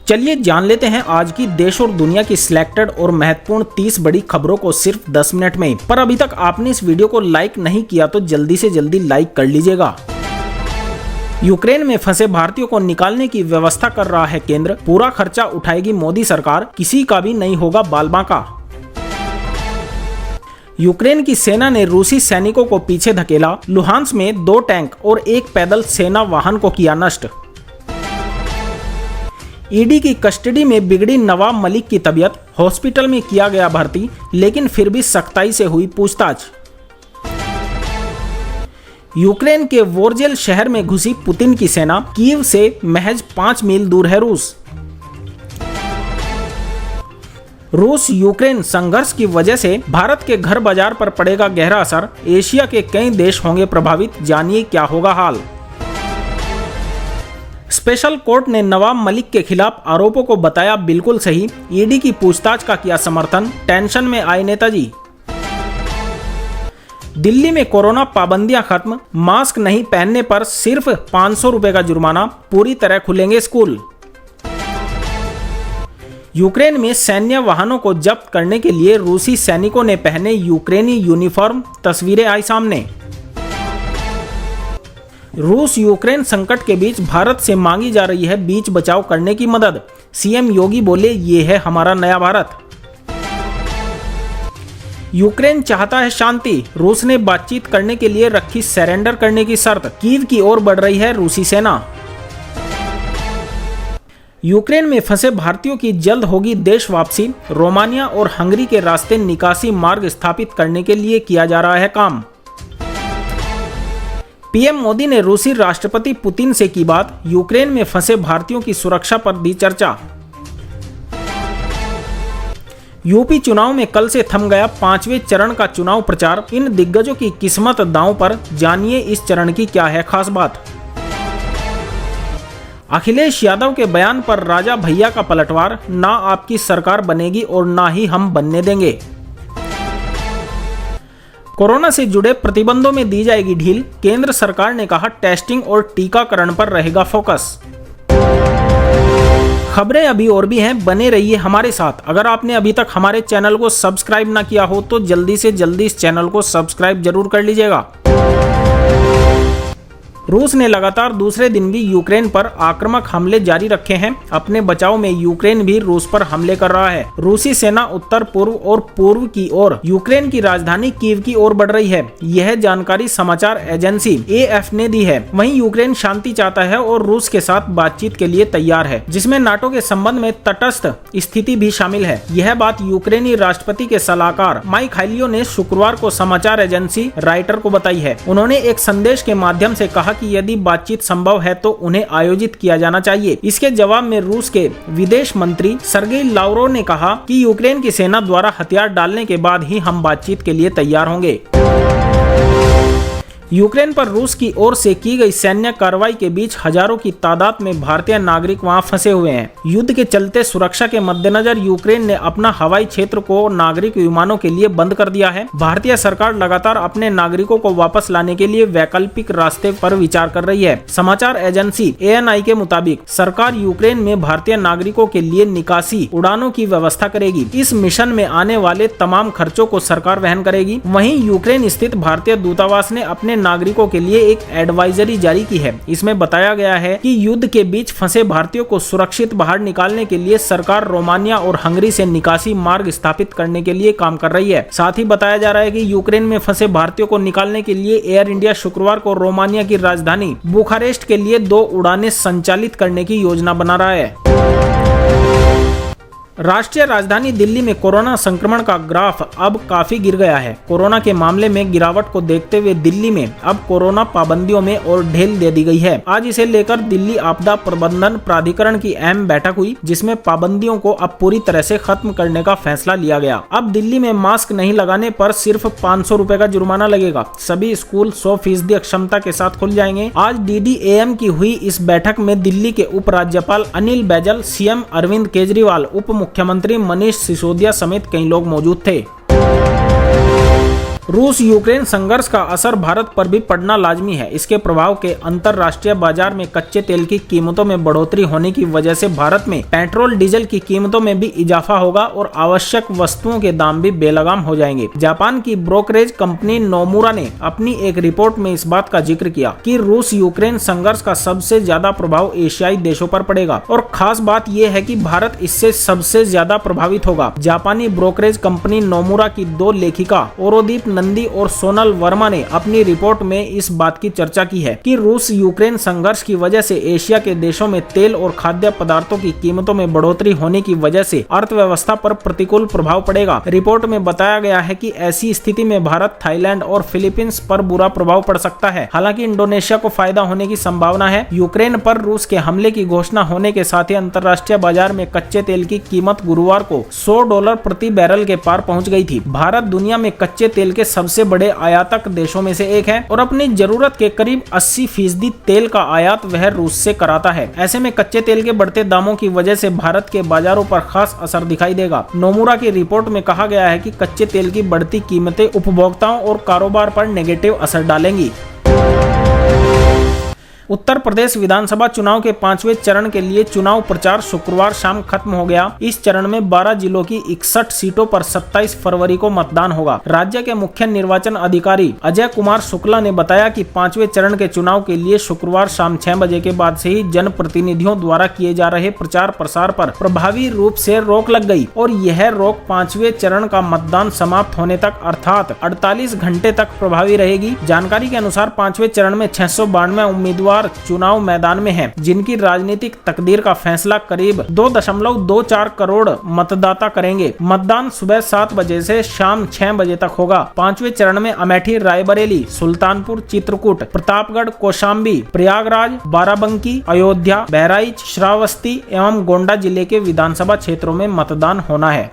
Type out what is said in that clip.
चलिए जान लेते हैं आज की देश और दुनिया की सिलेक्टेड और महत्वपूर्ण 30 बड़ी खबरों को सिर्फ 10 मिनट में। पर अभी तक आपने इस वीडियो को लाइक नहीं किया तो जल्दी से जल्दी लाइक कर लीजिएगा। यूक्रेन में फंसे भारतीयों को निकालने की व्यवस्था कर रहा है केंद्र, पूरा खर्चा उठाएगी मोदी सरकार, किसी का भी नहीं होगा बाल बांका। यूक्रेन की सेना ने रूसी सैनिकों को पीछे धकेला, लुहांस में 2 टैंक और 1 पैदल सेना वाहन को किया नष्ट। ईडी की कस्टडी में बिगड़ी नवाब मलिक की तबीयत, हॉस्पिटल में किया गया भर्ती, लेकिन फिर भी सख्ताई से हुई पूछताछ। यूक्रेन के वोरजेल शहर में घुसी पुतिन की सेना, कीव से महज 5 मील दूर है रूस। रूस यूक्रेन संघर्ष की वजह से भारत के घर बाजार पर पड़ेगा गहरा असर, एशिया के कई देश होंगे प्रभावित, जानिए क्या होगा हाल। स्पेशल कोर्ट ने नवाब मलिक के खिलाफ आरोपों को बताया बिल्कुल सही, ईडी की पूछताछ का किया समर्थन, टेंशन में आए नेताजी। दिल्ली में कोरोना पाबंदियां खत्म, मास्क नहीं पहनने पर सिर्फ 500 रुपए का जुर्माना, पूरी तरह खुलेंगे स्कूल। यूक्रेन में सैन्य वाहनों को जब्त करने के लिए रूसी सैनिकों ने पहने यूक्रेनी यूनिफॉर्म, तस्वीरें आई सामने। रूस यूक्रेन संकट के बीच भारत से मांगी जा रही है बीच बचाव करने की मदद, सीएम योगी बोले ये है हमारा नया भारत। यूक्रेन चाहता है शांति, रूस ने बातचीत करने के लिए रखी सरेंडर करने की शर्त, कीव की ओर बढ़ रही है रूसी सेना। यूक्रेन में फंसे भारतीयों की जल्द होगी देश वापसी, रोमानिया और हंगरी के रास्ते निकासी मार्ग स्थापित करने के लिए किया जा रहा है काम। पीएम मोदी ने रूसी राष्ट्रपति पुतिन से की बात, यूक्रेन में फंसे भारतीयों की सुरक्षा पर दी चर्चा। यूपी चुनाव में कल से थम गया 5वें चरण का चुनाव प्रचार, इन दिग्गजों की किस्मत दांव पर, जानिए इस चरण की क्या है खास बात। अखिलेश यादव के बयान पर राजा भैया का पलटवार, ना आपकी सरकार बनेगी और ना ही हम बनने देंगे। कोरोना से जुड़े प्रतिबंधों में दी जाएगी ढील, केंद्र सरकार ने कहा टेस्टिंग और टीकाकरण पर रहेगा फोकस। खबरें अभी और भी हैं, बने रहिए हमारे साथ। अगर आपने अभी तक हमारे चैनल को सब्सक्राइब ना किया हो तो जल्दी से जल्दी इस चैनल को सब्सक्राइब जरूर कर लीजिएगा। रूस ने लगातार दूसरे दिन भी यूक्रेन पर आक्रामक हमले जारी रखे हैं, अपने बचाव में यूक्रेन भी रूस पर हमले कर रहा है। रूसी सेना उत्तर पूर्व और पूर्व की ओर यूक्रेन की राजधानी कीव की ओर बढ़ रही है, यह जानकारी समाचार एजेंसी एएफ ने दी है। वहीं यूक्रेन शांति चाहता है और रूस के साथ बातचीत के लिए तैयार है, जिसमें नाटो के संबंध में तटस्थ स्थिति भी शामिल है। यह बात यूक्रेनी राष्ट्रपति के सलाहकार माइखाइलियो ने शुक्रवार को समाचार एजेंसी राइटर को बताई है। उन्होंने एक संदेश के माध्यम से कहा कि यदि बातचीत संभव है तो उन्हें आयोजित किया जाना चाहिए। इसके जवाब में रूस के विदेश मंत्री सर्गेई लावरोव ने कहा कि यूक्रेन की सेना द्वारा हथियार डालने के बाद ही हम बातचीत के लिए तैयार होंगे। यूक्रेन पर रूस की ओर से की गई सैन्य कार्रवाई के बीच हजारों की तादाद में भारतीय नागरिक वहां फंसे हुए हैं। युद्ध के चलते सुरक्षा के मद्देनजर यूक्रेन ने अपना हवाई क्षेत्र को नागरिक विमानों के लिए बंद कर दिया है। भारतीय सरकार लगातार अपने नागरिकों को वापस लाने के लिए वैकल्पिक रास्ते पर विचार कर रही है। समाचार एजेंसी एएनआई के मुताबिक सरकार यूक्रेन में भारतीय नागरिकों के लिए निकासी उड़ानों की व्यवस्था करेगी। इस मिशन में आने वाले तमाम खर्चों को सरकार वहन करेगी। वहीं यूक्रेन स्थित भारतीय दूतावास ने अपने नागरिकों के लिए एक एडवाइजरी जारी की है। इसमें बताया गया है कि युद्ध के बीच फंसे भारतीयों को सुरक्षित बाहर निकालने के लिए सरकार रोमानिया और हंगरी से निकासी मार्ग स्थापित करने के लिए काम कर रही है। साथ ही बताया जा रहा है कि यूक्रेन में फंसे भारतीयों को निकालने के लिए एयर इंडिया शुक्रवार को रोमानिया की राजधानी बुखारेस्ट के लिए 2 उड़ानें संचालित करने की योजना बना रहा है। राष्ट्रीय राजधानी दिल्ली में कोरोना संक्रमण का ग्राफ अब काफी गिर गया है। कोरोना के मामले में गिरावट को देखते हुए दिल्ली में अब कोरोना पाबंदियों में और ढील दे दी गई है। आज इसे लेकर दिल्ली आपदा प्रबंधन प्राधिकरण की अहम बैठक हुई, जिसमें पाबंदियों को अब पूरी तरह से खत्म करने का फैसला लिया गया। अब दिल्ली में मास्क नहीं लगाने पर सिर्फ 500 रुपए का जुर्माना लगेगा। सभी स्कूल 100% क्षमता के साथ खुल जाएंगे। आज डीडीएम की हुई इस बैठक में दिल्ली के उपराज्यपाल अनिल बैजल, सीएम अरविंद केजरीवाल, उप मुख्यमंत्री मनीष सिसोदिया समेत कई लोग मौजूद थे। रूस यूक्रेन संघर्ष का असर भारत पर भी पड़ना लाजमी है। इसके प्रभाव के अंतरराष्ट्रीय बाजार में कच्चे तेल की कीमतों में बढ़ोतरी होने की वजह से भारत में पेट्रोल डीजल की कीमतों में भी इजाफा होगा और आवश्यक वस्तुओं के दाम भी बेलगाम हो जाएंगे। जापान की ब्रोकरेज कंपनी नोमुरा ने अपनी एक रिपोर्ट में इस बात का जिक्र किया कि रूस यूक्रेन संघर्ष का सबसे ज्यादा प्रभाव एशियाई देशों पर पड़ेगा और खास बात यह है कि भारत इससे सबसे ज्यादा प्रभावित होगा। जापानी ब्रोकरेज कंपनी नोमुरा की 2 लेखिका औरोदीप नंदी और सोनल वर्मा ने अपनी रिपोर्ट में इस बात की चर्चा की है कि रूस यूक्रेन संघर्ष की वजह से एशिया के देशों में तेल और खाद्य पदार्थों की कीमतों में बढ़ोतरी होने की वजह से अर्थव्यवस्था पर प्रतिकूल प्रभाव पड़ेगा। रिपोर्ट में बताया गया है कि ऐसी स्थिति में भारत, थाईलैंड और फिलीपींस पर बुरा प्रभाव पड़ सकता है। हालांकि इंडोनेशिया को फायदा होने की संभावना है। यूक्रेन पर रूस के हमले की घोषणा होने के साथ ही अंतर्राष्ट्रीय बाजार में कच्चे तेल की कीमत गुरुवार को $100 प्रति बैरल के पार पहुंच गई थी। भारत दुनिया में कच्चे तेल के सबसे बड़े आयातक देशों में से एक है और अपनी जरूरत के करीब 80% तेल का आयात वह रूस से कराता है। ऐसे में कच्चे तेल के बढ़ते दामों की वजह से भारत के बाजारों पर खास असर दिखाई देगा। नोमुरा की रिपोर्ट में कहा गया है कि कच्चे तेल की बढ़ती कीमतें उपभोक्ताओं और कारोबार पर नेगेटिव असर डालेंगी। उत्तर प्रदेश विधानसभा चुनाव के 5वें चरण के लिए चुनाव प्रचार शुक्रवार शाम खत्म हो गया। इस चरण में 12 जिलों की 61 सीटों पर 27 फरवरी को मतदान होगा। राज्य के मुख्य निर्वाचन अधिकारी अजय कुमार शुक्ला ने बताया कि 5वें चरण के चुनाव के लिए शुक्रवार शाम 6 बजे के बाद से ही जनप्रतिनिधियों द्वारा किए जा रहे प्रचार प्रसार पर प्रभावी रूप से रोक लग गई और यह रोक 5वें चरण का मतदान समाप्त होने तक अर्थात 48 घंटे तक प्रभावी रहेगी। जानकारी के अनुसार 5वें चरण में 692 उम्मीदवार चुनाव मैदान में हैं, जिनकी राजनीतिक तकदीर का फैसला करीब 2.24 करोड़ मतदाता करेंगे। मतदान सुबह 7 बजे से शाम 6 बजे तक होगा। 5वें चरण में अमेठी, रायबरेली, सुल्तानपुर, चित्रकूट, प्रतापगढ़, कौशाम्बी, प्रयागराज, बाराबंकी, अयोध्या, बहराइच, श्रावस्ती एवं गोंडा जिले के विधानसभा क्षेत्रों में मतदान होना है।